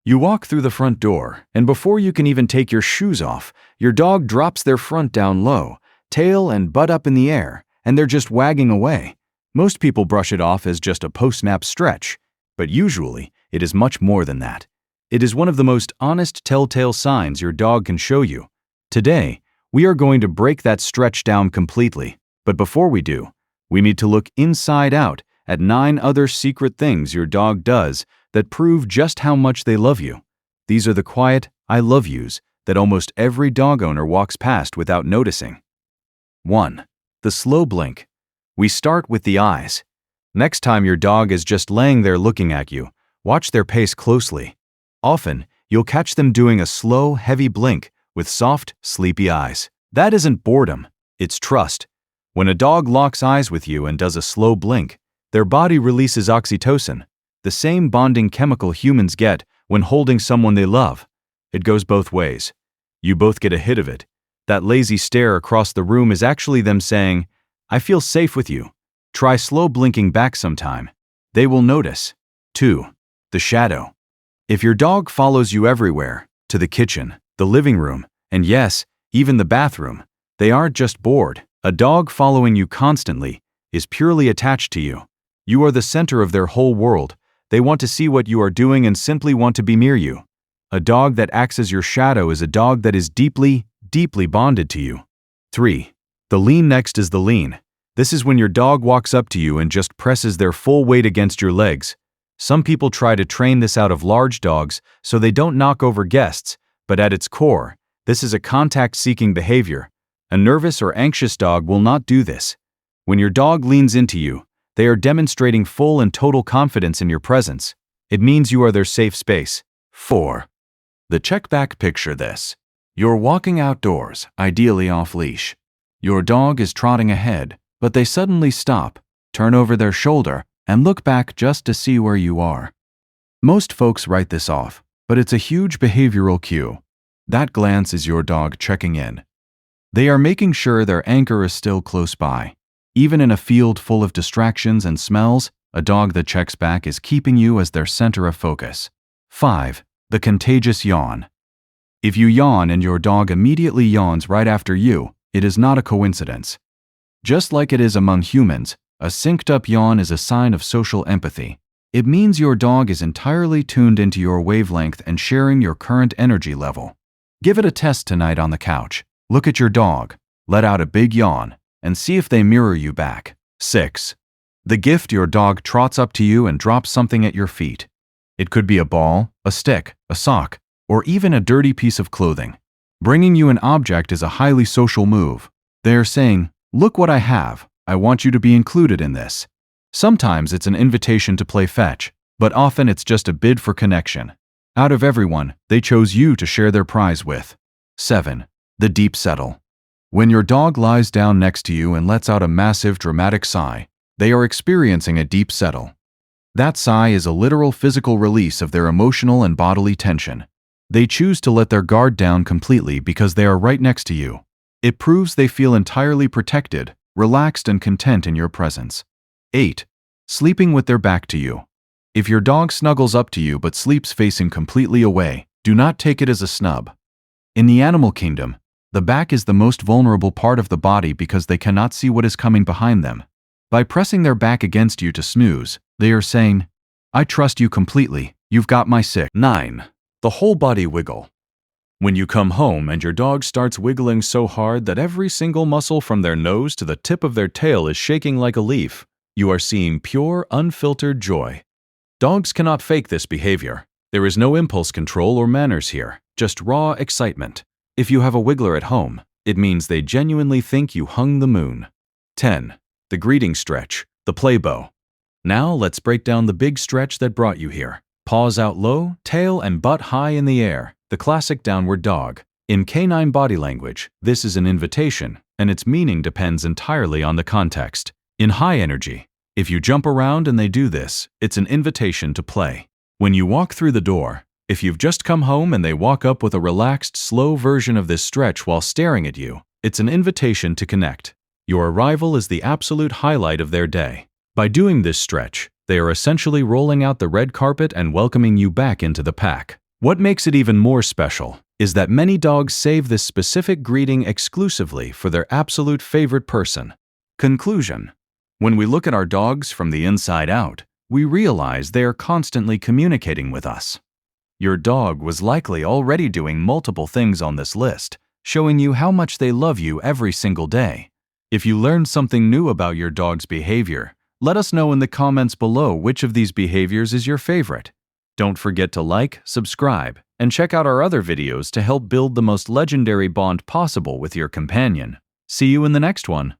You walk through the front door, and before you can even take your shoes off, your dog drops their front down low, tail and butt up in the air, and they're just wagging away. Most people brush it off as just a post-nap stretch, but usually it is much more than that. It is one of the most honest telltale signs your dog can show you. Today, we are going to break that stretch down completely, but before we do, we need to look inside out at 9 other secret things your dog does that prove just how much they love you. These are the quiet "I love yous" that almost every dog owner walks past without noticing. 1. The slow blink. We start with the eyes. Next time your dog is just laying there looking at you, watch their pace closely. Often, you'll catch them doing a slow, heavy blink with soft, sleepy eyes. That isn't boredom, it's trust. When a dog locks eyes with you and does a slow blink, their body releases oxytocin, the same bonding chemical humans get when holding someone they love. It goes both ways. You both get a hit of it. That lazy stare across the room is actually them saying, "I feel safe with you. Try slow blinking back sometime." They will notice. 2. The shadow. If your dog follows you everywhere, to the kitchen, the living room, and yes, even the bathroom, they aren't just bored. A dog following you constantly is purely attached to you. You are the center of their whole world. They want to see what you are doing and simply want to be near you. A dog that acts as your shadow is a dog that is deeply, deeply bonded to you. 3. The lean. Next is the lean. This is when your dog walks up to you and just presses their full weight against your legs. Some people try to train this out of large dogs so they don't knock over guests, but at its core, this is a contact-seeking behavior. A nervous or anxious dog will not do this. When your dog leans into you, they are demonstrating full and total confidence in your presence. It means you are their safe space. 4. The check back. Picture this. You're walking outdoors, ideally off-leash. Your dog is trotting ahead, but they suddenly stop, turn over their shoulder, and look back just to see where you are. Most folks write this off, but it's a huge behavioral cue. That glance is your dog checking in. They are making sure their anchor is still close by. Even in a field full of distractions and smells, a dog that checks back is keeping you as their center of focus. 5. The contagious yawn. If you yawn and your dog immediately yawns right after you, it is not a coincidence. Just like it is among humans, a synced-up yawn is a sign of social empathy. It means your dog is entirely tuned into your wavelength and sharing your current energy level. Give it a test tonight on the couch. Look at your dog, let out a big yawn, and see if they mirror you back. 6. The gift. Your dog trots up to you and drops something at your feet. It could be a ball, a stick, a sock, or even a dirty piece of clothing. Bringing you an object is a highly social move. They are saying, "Look what I have. I want you to be included in this." Sometimes it's an invitation to play fetch, but often it's just a bid for connection. Out of everyone, they chose you to share their prize with. 7. The deep settle. When your dog lies down next to you and lets out a massive, dramatic sigh, they are experiencing a deep settle. That sigh is a literal physical release of their emotional and bodily tension. They choose to let their guard down completely because they are right next to you. It proves they feel entirely protected, relaxed, and content in your presence. 8. Sleeping with their back to you. If your dog snuggles up to you but sleeps facing completely away, do not take it as a snub. In the animal kingdom, the back is the most vulnerable part of the body because they cannot see what is coming behind them. By pressing their back against you to snooze, they are saying, "I trust you completely, you've got my six." 9. The whole body wiggle. When you come home and your dog starts wiggling so hard that every single muscle from their nose to the tip of their tail is shaking like a leaf, you are seeing pure, unfiltered joy. Dogs cannot fake this behavior. There is no impulse control or manners here, just raw excitement. If you have a wiggler at home, it means they genuinely think you hung the moon. 10. The greeting stretch, the play bow. Now let's break down the big stretch that brought you here. Paws out low, tail and butt high in the air, the classic downward dog. In canine body language, this is an invitation, and its meaning depends entirely on the context. In high energy, if you jump around and they do this, it's an invitation to play. When you walk through the door, if you've just come home and they walk up with a relaxed, slow version of this stretch while staring at you, it's an invitation to connect. Your arrival is the absolute highlight of their day. By doing this stretch, they are essentially rolling out the red carpet and welcoming you back into the pack. What makes it even more special is that many dogs save this specific greeting exclusively for their absolute favorite person. Conclusion: when we look at our dogs from the inside out, we realize they are constantly communicating with us. Your dog was likely already doing multiple things on this list, showing you how much they love you every single day. If you learned something new about your dog's behavior, let us know in the comments below which of these behaviors is your favorite. Don't forget to like, subscribe, and check out our other videos to help build the most legendary bond possible with your companion. See you in the next one.